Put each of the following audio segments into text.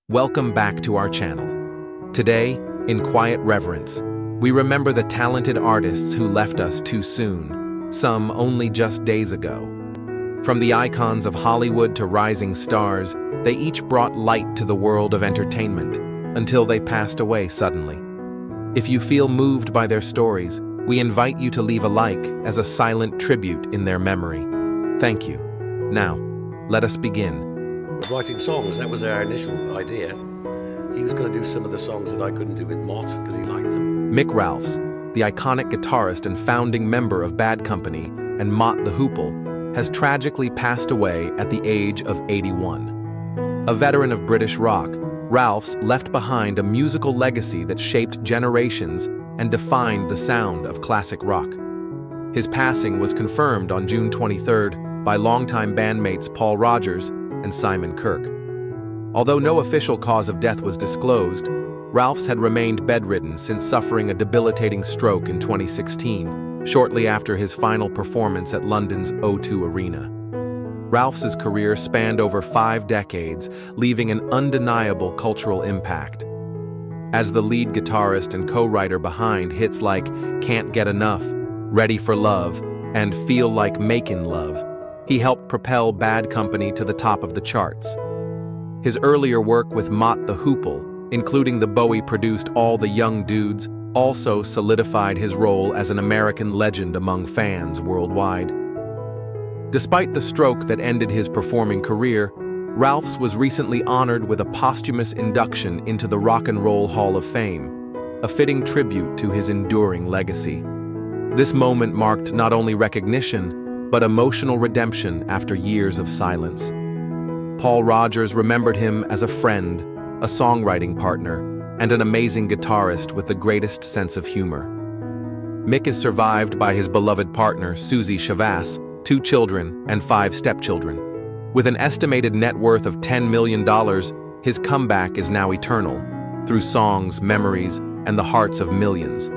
Welcome back to our channel. Today, in quiet reverence, we remember the talented artists who left us too soon, some only just days ago. From the icons of Hollywood to rising stars, they each brought light to the world of entertainment, until they passed away suddenly. If you feel moved by their stories, we invite you to leave a like as a silent tribute in their memory. Thank you. Now, let us begin. Writing songs, that was our initial idea. He was going to do some of the songs that I couldn't do with Mott because he liked them. Mick Ralphs, the iconic guitarist and founding member of Bad Company and Mott the Hoople, has tragically passed away at the age of 81. A veteran of British rock, Ralphs left behind a musical legacy that shaped generations and defined the sound of classic rock. His passing was confirmed on June 23rd by longtime bandmates Paul Rodgers and Simon Kirke. Although no official cause of death was disclosed, Ralphs had remained bedridden since suffering a debilitating stroke in 2016, shortly after his final performance at London's O2 Arena. Ralphs' career spanned over 5 decades, leaving an undeniable cultural impact. As the lead guitarist and co-writer behind hits like Can't Get Enough, Ready for Love, and Feel Like Makin' Love, he helped propel Bad Company to the top of the charts. His earlier work with Mott the Hoople, including the Bowie-produced All the Young Dudes, also solidified his role as an American legend among fans worldwide. Despite the stroke that ended his performing career, Ralphs was recently honored with a posthumous induction into the Rock and Roll Hall of Fame, a fitting tribute to his enduring legacy. This moment marked not only recognition, but emotional redemption after years of silence. Paul Rodgers remembered him as a friend, a songwriting partner, and an amazing guitarist with the greatest sense of humor. Mick is survived by his beloved partner, Susie Chavas, 2 children and 5 stepchildren. With an estimated net worth of $10 million, his comeback is now eternal, through songs, memories, and the hearts of millions.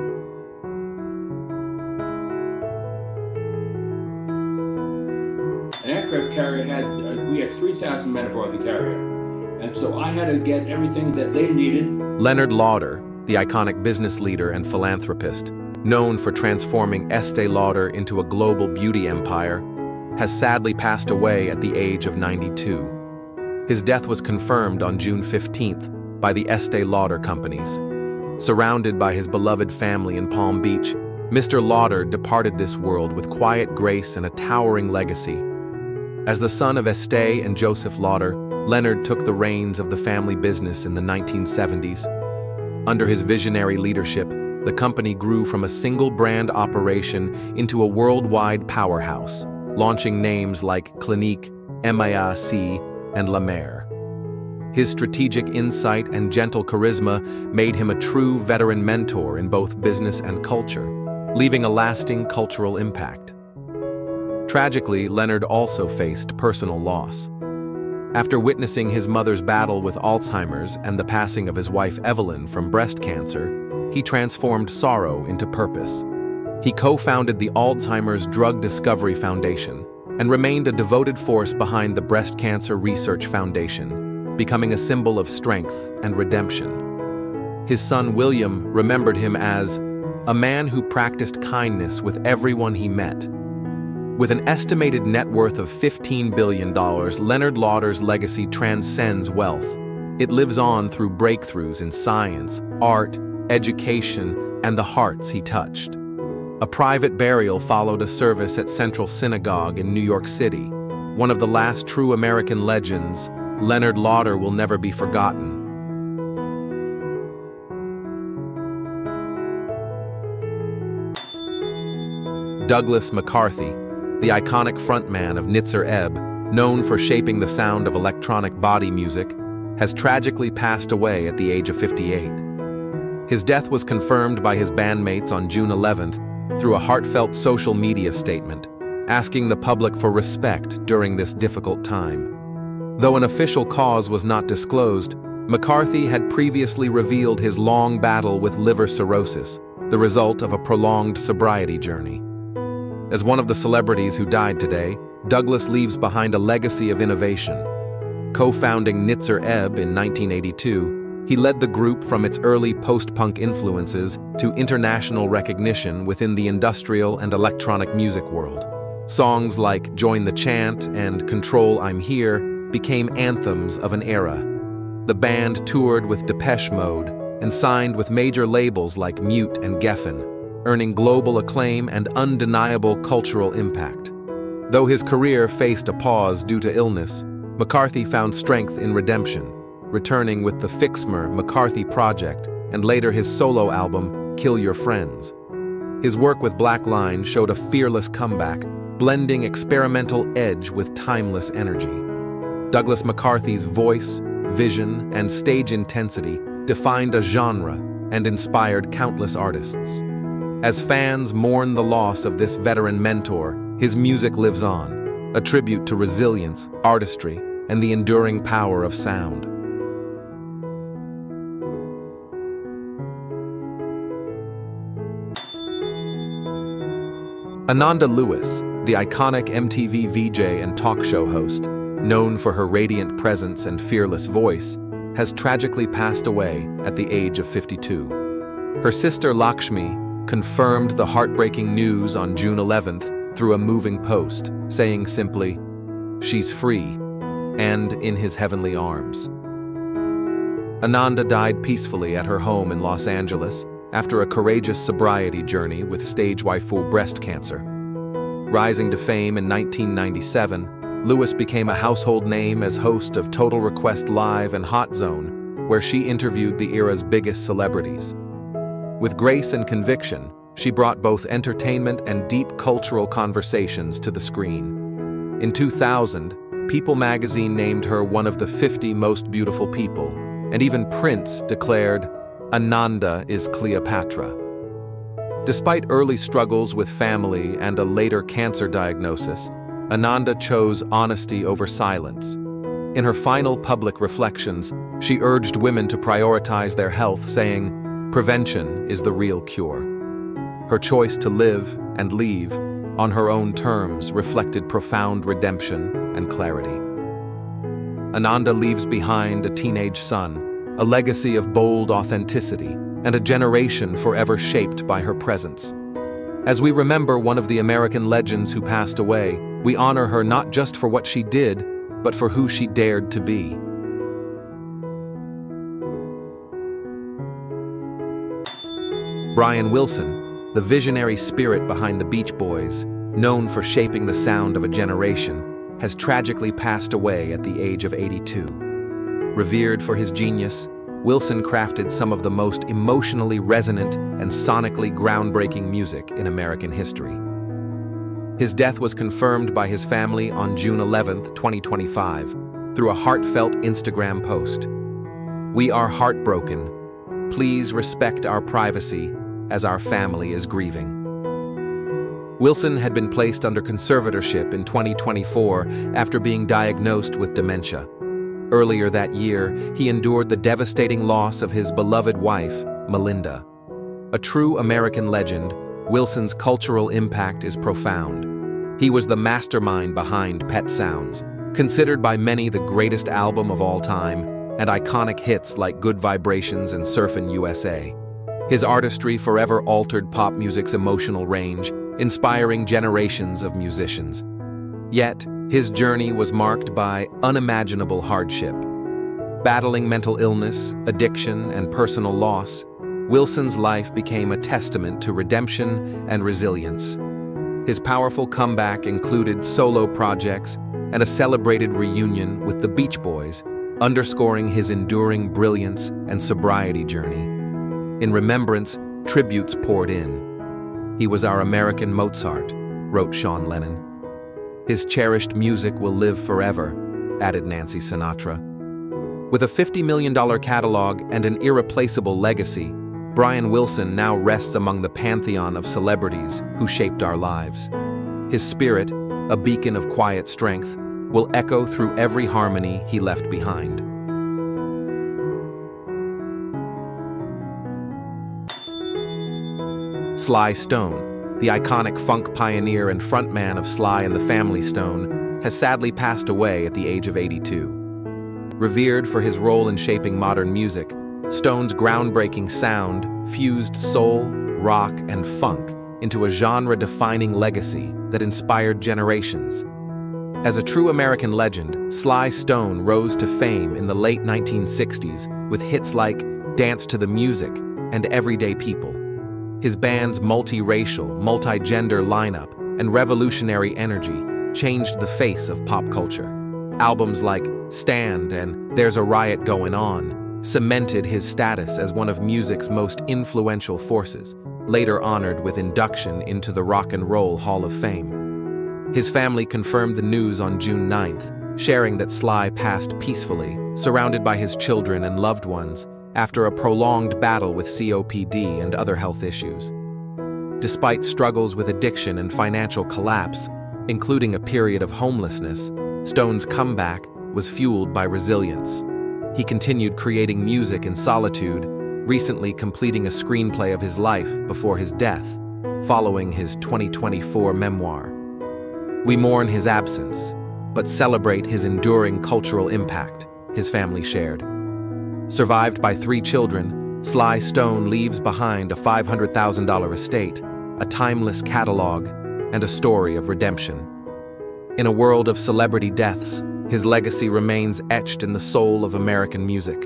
An aircraft carrier we had 3,000 men aboard the carrier, and so I had to get everything that they needed. Leonard Lauder, the iconic business leader and philanthropist, known for transforming Estee Lauder into a global beauty empire, has sadly passed away at the age of 92. His death was confirmed on June 15th by the Estee Lauder companies. Surrounded by his beloved family in Palm Beach, Mr. Lauder departed this world with quiet grace and a towering legacy. As the son of Estee and Joseph Lauder, Leonard took the reins of the family business in the 1970s. Under his visionary leadership, the company grew from a single brand operation into a worldwide powerhouse, launching names like Clinique, MIC, and La Mer. His strategic insight and gentle charisma made him a true veteran mentor in both business and culture, leaving a lasting cultural impact. Tragically, Leonard also faced personal loss. After witnessing his mother's battle with Alzheimer's and the passing of his wife Evelyn from breast cancer, he transformed sorrow into purpose. He co-founded the Alzheimer's Drug Discovery Foundation and remained a devoted force behind the Breast Cancer Research Foundation, becoming a symbol of strength and redemption. His son William remembered him as a man who practiced kindness with everyone he met. With an estimated net worth of $15 billion, Leonard Lauder's legacy transcends wealth. It lives on through breakthroughs in science, art, education, and the hearts he touched. A private burial followed a service at Central Synagogue in New York City. One of the last true American legends, Leonard Lauder will never be forgotten. Douglas McCarthy, the iconic frontman of Nitzer Ebb, known for shaping the sound of electronic body music, has tragically passed away at the age of 58. His death was confirmed by his bandmates on June 11th through a heartfelt social media statement, asking the public for respect during this difficult time. Though an official cause was not disclosed, McCarthy had previously revealed his long battle with liver cirrhosis, the result of a prolonged sobriety journey. As one of the celebrities who died today, Douglas leaves behind a legacy of innovation. Co-founding Nitzer Ebb in 1982, he led the group from its early post-punk influences to international recognition within the industrial and electronic music world. Songs like Join the Chant and Control I'm Here became anthems of an era. The band toured with Depeche Mode and signed with major labels like Mute and Geffen, earning global acclaim and undeniable cultural impact. Though his career faced a pause due to illness, McCarthy found strength in redemption, returning with the Fixmer McCarthy Project and later his solo album, Kill Your Friends. His work with Black Line showed a fearless comeback, blending experimental edge with timeless energy. Douglas McCarthy's voice, vision, and stage intensity defined a genre and inspired countless artists. As fans mourn the loss of this veteran mentor, his music lives on, a tribute to resilience, artistry, and the enduring power of sound. Ananda Lewis, the iconic MTV VJ and talk show host, known for her radiant presence and fearless voice, has tragically passed away at the age of 52. Her sister Lakshmi confirmed the heartbreaking news on June 11th through a moving post, saying simply, "She's free and in his heavenly arms." Ananda died peacefully at her home in Los Angeles after a courageous sobriety journey with stage waifu breast cancer. Rising to fame in 1997, Lewis became a household name as host of Total Request Live and Hot Zone, where she interviewed the era's biggest celebrities. With grace and conviction, she brought both entertainment and deep cultural conversations to the screen. In 2000, People magazine named her one of the 50 most beautiful people, and even Prince declared, "Ananda is Cleopatra." Despite early struggles with family and a later cancer diagnosis, Ananda chose honesty over silence. In her final public reflections, she urged women to prioritize their health, saying, "Prevention is the real cure." Her choice to live and leave on her own terms reflected profound redemption and clarity. Ananda leaves behind a teenage son, a legacy of bold authenticity, and a generation forever shaped by her presence. As we remember one of the American legends who passed away, we honor her not just for what she did, but for who she dared to be. Brian Wilson, the visionary spirit behind the Beach Boys, known for shaping the sound of a generation, has tragically passed away at the age of 82. Revered for his genius, Wilson crafted some of the most emotionally resonant and sonically groundbreaking music in American history. His death was confirmed by his family on June 11, 2025, through a heartfelt Instagram post. "We are heartbroken. Please respect our privacy as our family is grieving." Wilson had been placed under conservatorship in 2024 after being diagnosed with dementia. Earlier that year, he endured the devastating loss of his beloved wife, Melinda. A true American legend, Wilson's cultural impact is profound. He was the mastermind behind Pet Sounds, considered by many the greatest album of all time, and iconic hits like Good Vibrations and Surfin' USA. His artistry forever altered pop music's emotional range, inspiring generations of musicians. Yet, his journey was marked by unimaginable hardship. Battling mental illness, addiction, and personal loss, Wilson's life became a testament to redemption and resilience. His powerful comeback included solo projects and a celebrated reunion with the Beach Boys, underscoring his enduring brilliance and sobriety journey. In remembrance, tributes poured in. "He was our American Mozart," wrote Sean Lennon. "His cherished music will live forever," added Nancy Sinatra. With a $50 million catalog and an irreplaceable legacy, Brian Wilson now rests among the pantheon of celebrities who shaped our lives. His spirit, a beacon of quiet strength, will echo through every harmony he left behind. Sly Stone, the iconic funk pioneer and frontman of Sly and the Family Stone, has sadly passed away at the age of 82. Revered for his role in shaping modern music, Stone's groundbreaking sound fused soul, rock, and funk into a genre-defining legacy that inspired generations. As a true American legend, Sly Stone rose to fame in the late 1960s with hits like Dance to the Music and Everyday People. His band's multi-racial, multi-gender lineup and revolutionary energy changed the face of pop culture. Albums like Stand and There's a Riot Going On cemented his status as one of music's most influential forces, later honored with induction into the Rock and Roll Hall of Fame. His family confirmed the news on June 9th, sharing that Sly passed peacefully, surrounded by his children and loved ones, after a prolonged battle with COPD and other health issues. Despite struggles with addiction and financial collapse, including a period of homelessness, Stone's comeback was fueled by resilience. He continued creating music in solitude, recently completing a screenplay of his life before his death, following his 2024 memoir. We mourn his absence, but celebrate his enduring cultural impact, his family shared. Survived by 3 children, Sly Stone leaves behind a $500,000 estate, a timeless catalog, and a story of redemption. In a world of celebrity deaths, his legacy remains etched in the soul of American music.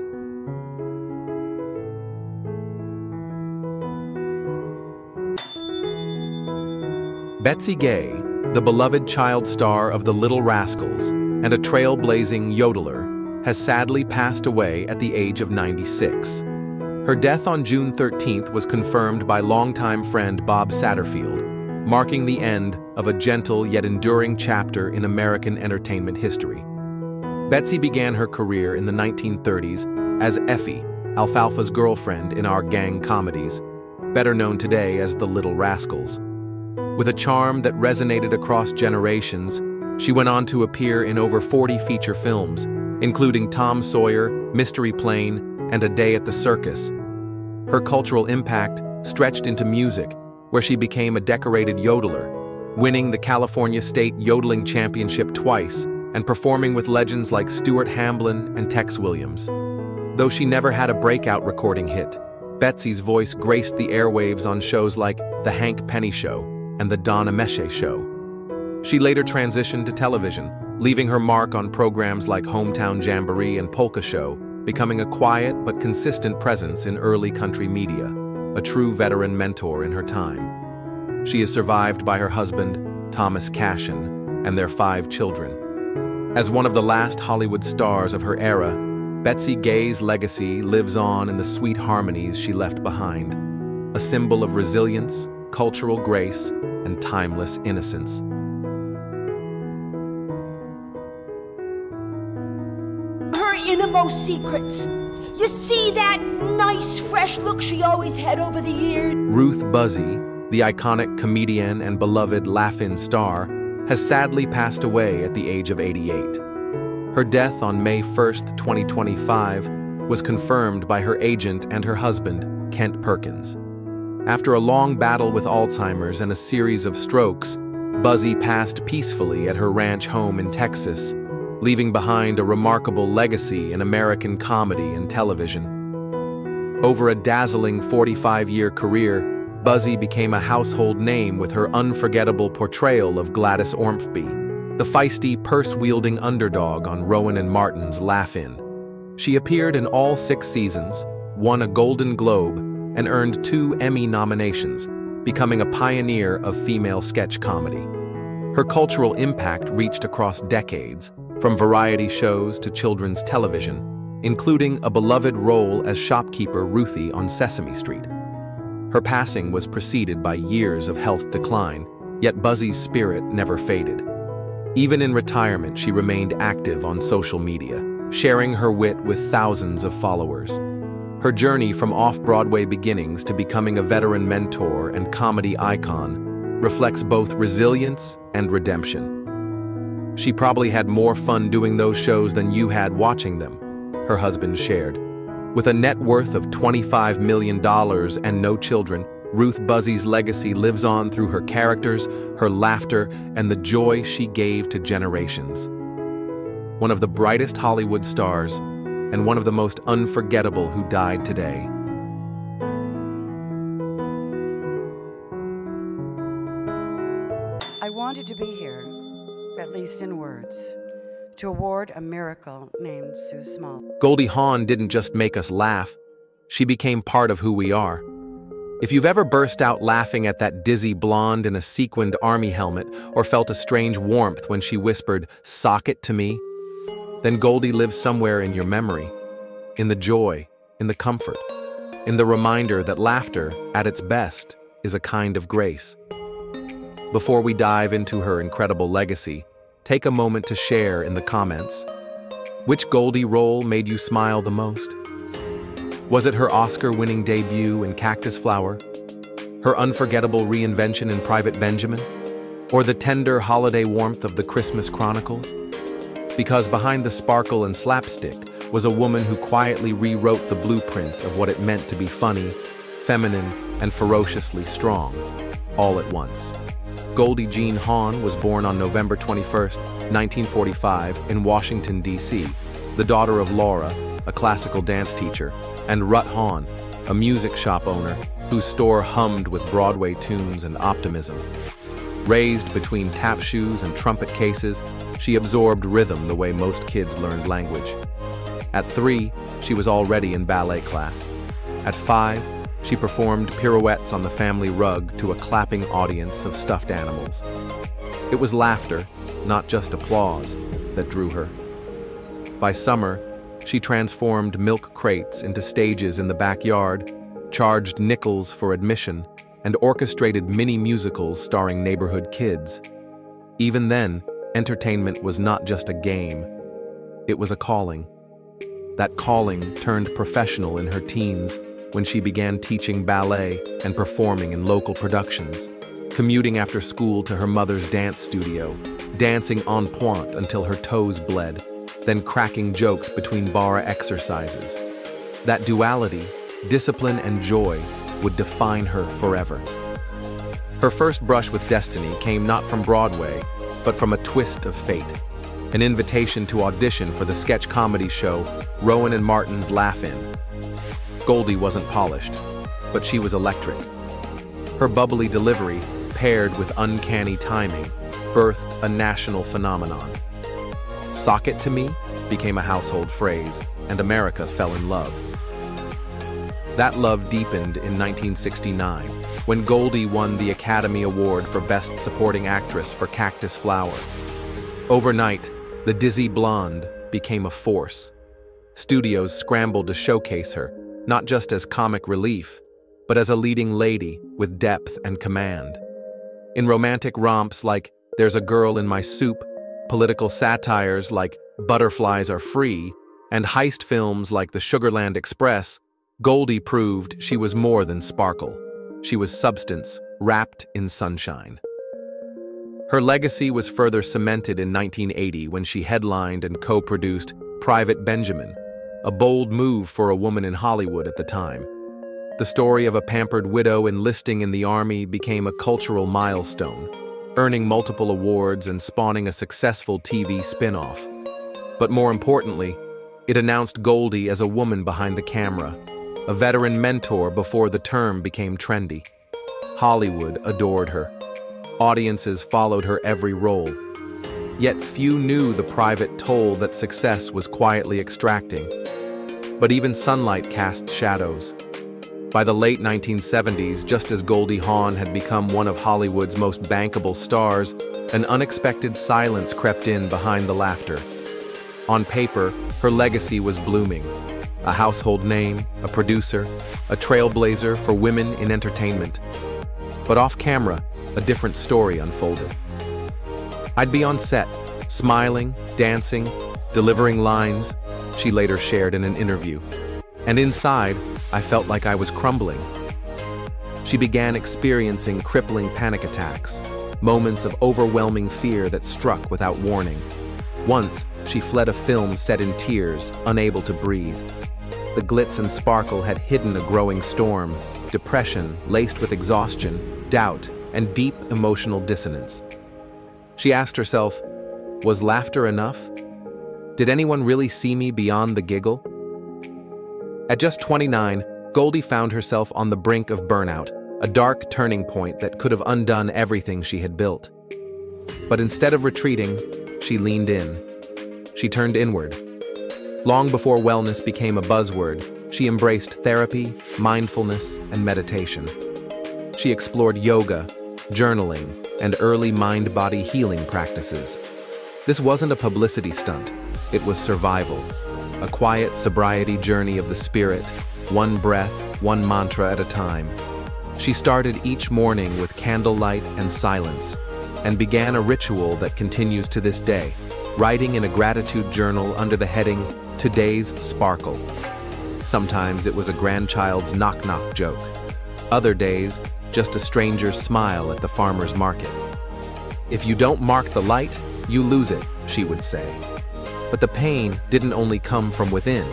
Betsy Gay, the beloved child star of The Little Rascals and a trailblazing yodeler, has sadly passed away at the age of 96. Her death on June 13th was confirmed by longtime friend Bob Satterfield, marking the end of a gentle yet enduring chapter in American entertainment history. Betsy began her career in the 1930s as Effie, Alfalfa's girlfriend in Our Gang comedies, better known today as The Little Rascals. With a charm that resonated across generations, she went on to appear in over 40 feature films, including Tom Sawyer, Mystery Plane, and A Day at the Circus. Her cultural impact stretched into music, where she became a decorated yodeler, winning the California State Yodeling Championship twice and performing with legends like Stuart Hamblin and Tex Williams. Though she never had a breakout recording hit, Betsy's voice graced the airwaves on shows like The Hank Penny Show and The Don Ameche Show. She later transitioned to television, leaving her mark on programs like Hometown Jamboree and Polka Show, becoming a quiet but consistent presence in early country media, a true veteran mentor in her time. She is survived by her husband, Thomas Cashin, and their 5 children. As one of the last Hollywood stars of her era, Betsy Gay's legacy lives on in the sweet harmonies she left behind, a symbol of resilience, cultural grace, and timeless innocence. Her innermost secrets. You see that nice, fresh look she always had over the years? Ruth Buzzy, the iconic comedian and beloved laugh-in star, has sadly passed away at the age of 88. Her death on May 1st, 2025, was confirmed by her agent and her husband, Kent Perkins. After a long battle with Alzheimer's and a series of strokes, Buzzy passed peacefully at her ranch home in Texas, leaving behind a remarkable legacy in American comedy and television. Over a dazzling 45-year career, Buzzy became a household name with her unforgettable portrayal of Gladys Ormsby, the feisty, purse-wielding underdog on Rowan and Martin's Laugh-In. She appeared in all 6 seasons, won a Golden Globe, and earned 2 Emmy nominations, becoming a pioneer of female sketch comedy. Her cultural impact reached across decades, from variety shows to children's television, including a beloved role as shopkeeper Ruthie on Sesame Street. Her passing was preceded by years of health decline, yet Buzzy's spirit never faded. Even in retirement, she remained active on social media, sharing her wit with thousands of followers. Her journey from off-Broadway beginnings to becoming a veteran mentor and comedy icon reflects both resilience and redemption. She probably had more fun doing those shows than you had watching them, her husband shared. With a net worth of $25 million and no children, Ruth Buzzy's legacy lives on through her characters, her laughter, and the joy she gave to generations. one of the brightest Hollywood stars, and one of the most unforgettable who died today. I wanted to be here, at least in words, to award a miracle named Sue Small. Goldie Hawn didn't just make us laugh, she became part of who we are. If you've ever burst out laughing at that dizzy blonde in a sequined army helmet or felt a strange warmth when she whispered, "Sock it to me," then Goldie lives somewhere in your memory, in the joy, in the comfort, in the reminder that laughter, at its best, is a kind of grace. Before we dive into her incredible legacy, take a moment to share in the comments. Which Goldie role made you smile the most? Was it her Oscar-winning debut in Cactus Flower? Her unforgettable reinvention in Private Benjamin? Or the tender holiday warmth of the Christmas Chronicles? Because behind the sparkle and slapstick was a woman who quietly rewrote the blueprint of what it meant to be funny, feminine, and ferociously strong, all at once. Goldie Jean Hawn was born on November 21, 1945, in Washington, D.C., the daughter of Laura, a classical dance teacher, and Rutt Hawn, a music shop owner whose store hummed with Broadway tunes and optimism. Raised between tap shoes and trumpet cases, she absorbed rhythm the way most kids learned language. At 3, she was already in ballet class. At 5, she performed pirouettes on the family rug to a clapping audience of stuffed animals. It was laughter, not just applause, that drew her. By summer, she transformed milk crates into stages in the backyard, charged nickels for admission, and orchestrated mini-musicals starring neighborhood kids. Even then, entertainment was not just a game, it was a calling. That calling turned professional in her teens when she began teaching ballet and performing in local productions, commuting after school to her mother's dance studio, dancing en pointe until her toes bled, then cracking jokes between bar exercises. That duality, discipline and joy, would define her forever. Her first brush with destiny came not from Broadway, but from a twist of fate, an invitation to audition for the sketch comedy show Rowan and Martin's Laugh-In. Goldie wasn't polished, but she was electric. Her bubbly delivery, paired with uncanny timing, birthed a national phenomenon. "Sock it to me" became a household phrase, and America fell in love. That love deepened in 1969, when Goldie won the Academy Award for Best Supporting Actress for Cactus Flower. Overnight, the dizzy blonde became a force. Studios scrambled to showcase her, not just as comic relief, but as a leading lady with depth and command. In romantic romps like "There's a Girl in My Soup," political satires like "Butterflies Are Free," and heist films like The Sugarland Express, Goldie proved she was more than sparkle. She was substance, wrapped in sunshine. Her legacy was further cemented in 1980 when she headlined and co-produced Private Benjamin, a bold move for a woman in Hollywood at the time. The story of a pampered widow enlisting in the army became a cultural milestone, earning multiple awards and spawning a successful TV spin-off. But more importantly, it announced Goldie as a woman behind the camera, a veteran mentor before the term became trendy. Hollywood adored her. Audiences followed her every role. Yet few knew the private toll that success was quietly extracting. But even sunlight cast shadows. By the late 1970s, just as Goldie Hawn had become one of Hollywood's most bankable stars, an unexpected silence crept in behind the laughter. On paper, her legacy was blooming. A household name, a producer, a trailblazer for women in entertainment. But off camera, a different story unfolded. I'd be on set, smiling, dancing, delivering lines, she later shared in an interview. And inside, I felt like I was crumbling. She began experiencing crippling panic attacks, moments of overwhelming fear that struck without warning. Once, she fled a film set in tears, unable to breathe. The glitz and sparkle had hidden a growing storm, depression laced with exhaustion, doubt, and deep emotional dissonance. She asked herself, was laughter enough? Did anyone really see me beyond the giggle? At just 29, Goldie found herself on the brink of burnout, a dark turning point that could have undone everything she had built. But instead of retreating, she leaned in. She turned inward. Long before wellness became a buzzword, she embraced therapy, mindfulness, and meditation. She explored yoga, journaling, and early mind-body healing practices. This wasn't a publicity stunt. It was survival, a quiet sobriety journey of the spirit, one breath, one mantra at a time. She started each morning with candlelight and silence, and began a ritual that continues to this day, writing in a gratitude journal under the heading, "Today's Sparkle." Sometimes it was a grandchild's knock-knock joke. Other days, just a stranger's smile at the farmer's market. "If you don't mark the light, you lose it," she would say. But the pain didn't only come from within.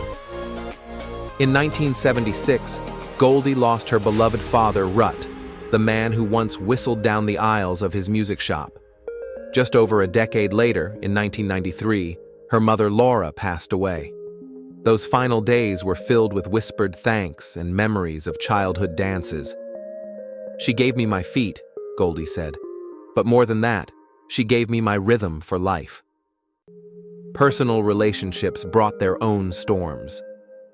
In 1976, Goldie lost her beloved father, Rut, the man who once whistled down the aisles of his music shop. Just over a decade later, in 1993, her mother Laura passed away. Those final days were filled with whispered thanks and memories of childhood dances. "She gave me my feet," Goldie said. "But more than that, she gave me my rhythm for life." Personal relationships brought their own storms.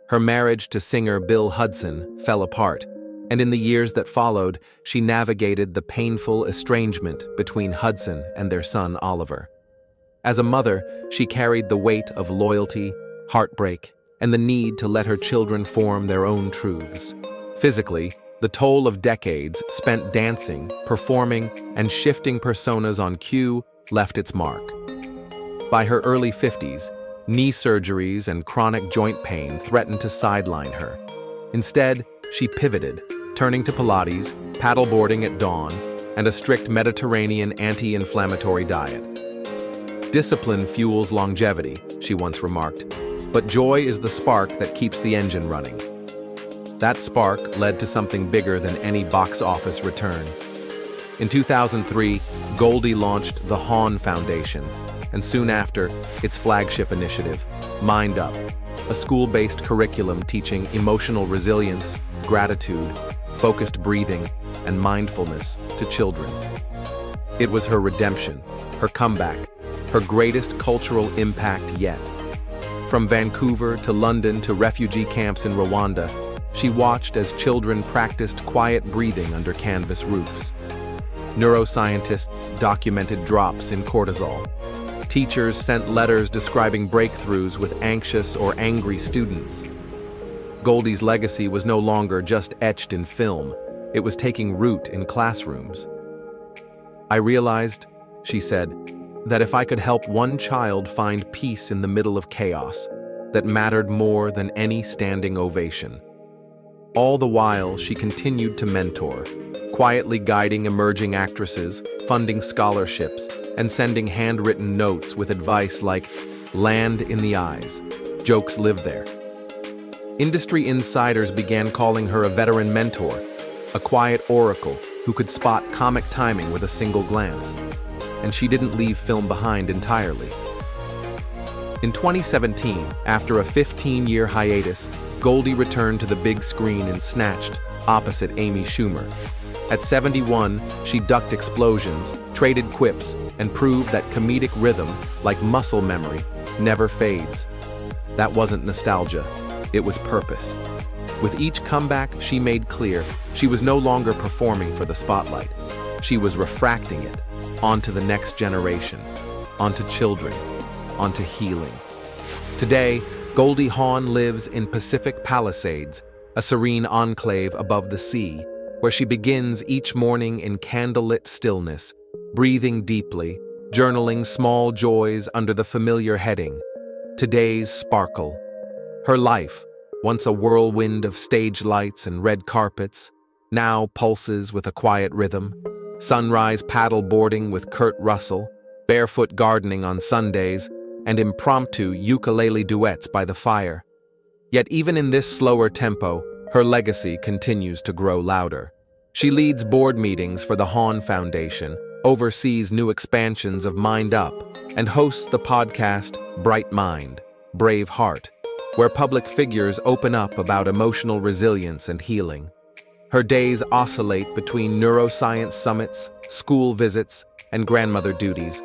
Her marriage to singer Bill Hudson fell apart, and in the years that followed, she navigated the painful estrangement between Hudson and their son Oliver. As a mother, she carried the weight of loyalty, heartbreak, and the need to let her children form their own truths. Physically, the toll of decades spent dancing, performing, and shifting personas on cue left its mark. By her early 50s, knee surgeries and chronic joint pain threatened to sideline her. Instead, she pivoted, turning to Pilates, paddleboarding at dawn, and a strict Mediterranean anti-inflammatory diet. "Discipline fuels longevity," she once remarked, "but joy is the spark that keeps the engine running." That spark led to something bigger than any box office return. In 2003, Goldie launched the Hawn Foundation, and soon after, its flagship initiative, Mind Up, a school-based curriculum teaching emotional resilience, gratitude, focused breathing, and mindfulness to children. It was her redemption, her comeback, her greatest cultural impact yet. From Vancouver to London to refugee camps in Rwanda, she watched as children practiced quiet breathing under canvas roofs. Neuroscientists documented drops in cortisol. Teachers sent letters describing breakthroughs with anxious or angry students. Goldie's legacy was no longer just etched in film. It was taking root in classrooms. "I realized," she said, "that if I could help one child find peace in the middle of chaos, that mattered more than any standing ovation." All the while, she continued to mentor, quietly guiding emerging actresses, funding scholarships, and sending handwritten notes with advice like, "Land in the eyes. Jokes live there." Industry insiders began calling her a veteran mentor, a quiet oracle who could spot comic timing with a single glance. And she didn't leave film behind entirely. In 2017, after a 15-year hiatus, Goldie returned to the big screen in Snatched, opposite Amy Schumer. At 71, she ducked explosions, traded quips, and proved that comedic rhythm, like muscle memory, never fades. That wasn't nostalgia, it was purpose. With each comeback, she made clear she was no longer performing for the spotlight. She was refracting it onto the next generation, onto children, onto healing. Today, Goldie Hawn lives in Pacific Palisades, a serene enclave above the sea, where she begins each morning in candlelit stillness, breathing deeply, journaling small joys under the familiar heading, "Today's Sparkle." Her life, once a whirlwind of stage lights and red carpets, now pulses with a quiet rhythm. Sunrise paddle boarding with Kurt Russell, barefoot gardening on Sundays, and impromptu ukulele duets by the fire. Yet even in this slower tempo, her legacy continues to grow louder. She leads board meetings for the Hawn Foundation, oversees new expansions of Mind Up, and hosts the podcast Bright Mind, Brave Heart, where public figures open up about emotional resilience and healing. Her days oscillate between neuroscience summits, school visits, and grandmother duties,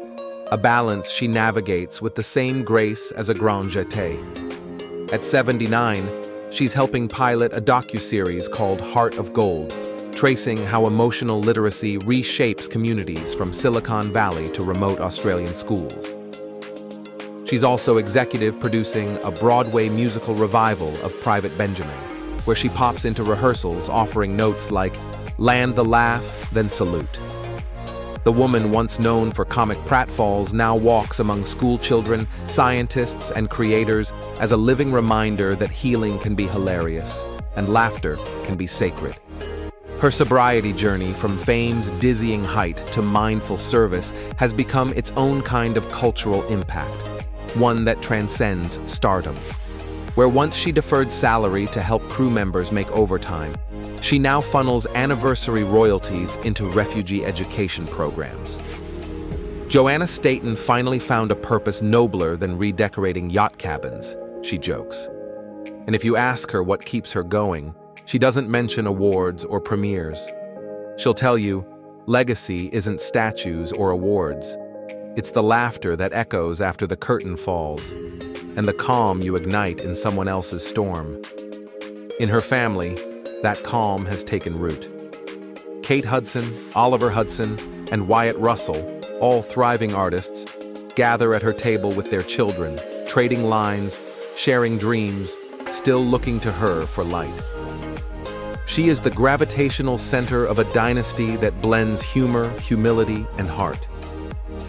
a balance she navigates with the same grace as a grand jetée. At 79, she's helping pilot a docuseries called Heart of Gold, tracing how emotional literacy reshapes communities from Silicon Valley to remote Australian schools. She's also executive producing a Broadway musical revival of Private Benjamin, where she pops into rehearsals offering notes like, "Land the laugh, then salute." The woman once known for comic pratfalls now walks among school children, scientists, and creators as a living reminder that healing can be hilarious and laughter can be sacred. Her sobriety journey from fame's dizzying height to mindful service has become its own kind of cultural impact, one that transcends stardom. Where once she deferred salary to help crew members make overtime, she now funnels anniversary royalties into refugee education programs. Joanna Staten finally found a purpose nobler than redecorating yacht cabins, she jokes. And if you ask her what keeps her going, she doesn't mention awards or premieres. She'll tell you, legacy isn't statues or awards. It's the laughter that echoes after the curtain falls, and the calm you ignite in someone else's storm. In her family, that calm has taken root. Kate Hudson, Oliver Hudson, and Wyatt Russell, all thriving artists, gather at her table with their children, trading lines, sharing dreams, still looking to her for light. She is the gravitational center of a dynasty that blends humor, humility, and heart.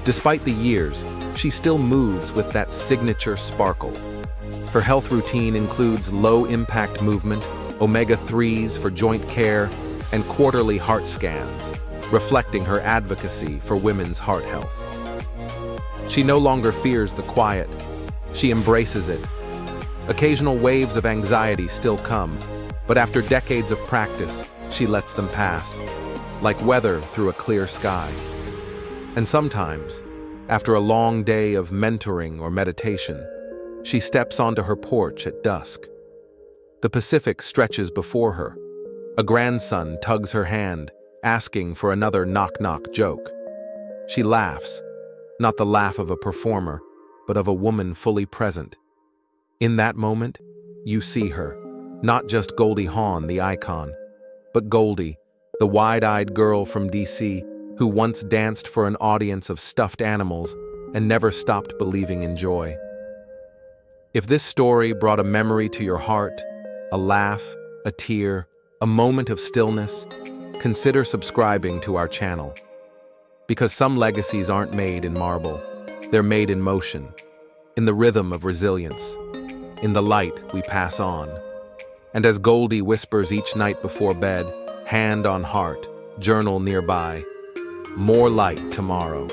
Despite the years, she still moves with that signature sparkle. Her health routine includes low-impact movement, omega-3s for joint care, and quarterly heart scans, reflecting her advocacy for women's heart health. She no longer fears the quiet. She embraces it. Occasional waves of anxiety still come, but after decades of practice, she lets them pass, like weather through a clear sky. And sometimes, after a long day of mentoring or meditation, she steps onto her porch at dusk. The Pacific stretches before her. A grandson tugs her hand, asking for another knock-knock joke. She laughs, not the laugh of a performer, but of a woman fully present. In that moment, you see her, not just Goldie Hawn, the icon, but Goldie, the wide-eyed girl from DC who once danced for an audience of stuffed animals and never stopped believing in joy. If this story brought a memory to your heart, a laugh, a tear, a moment of stillness, consider subscribing to our channel. Because some legacies aren't made in marble, they're made in motion, in the rhythm of resilience, in the light we pass on. And as Goldie whispers each night before bed, hand on heart, journal nearby, more light tomorrow.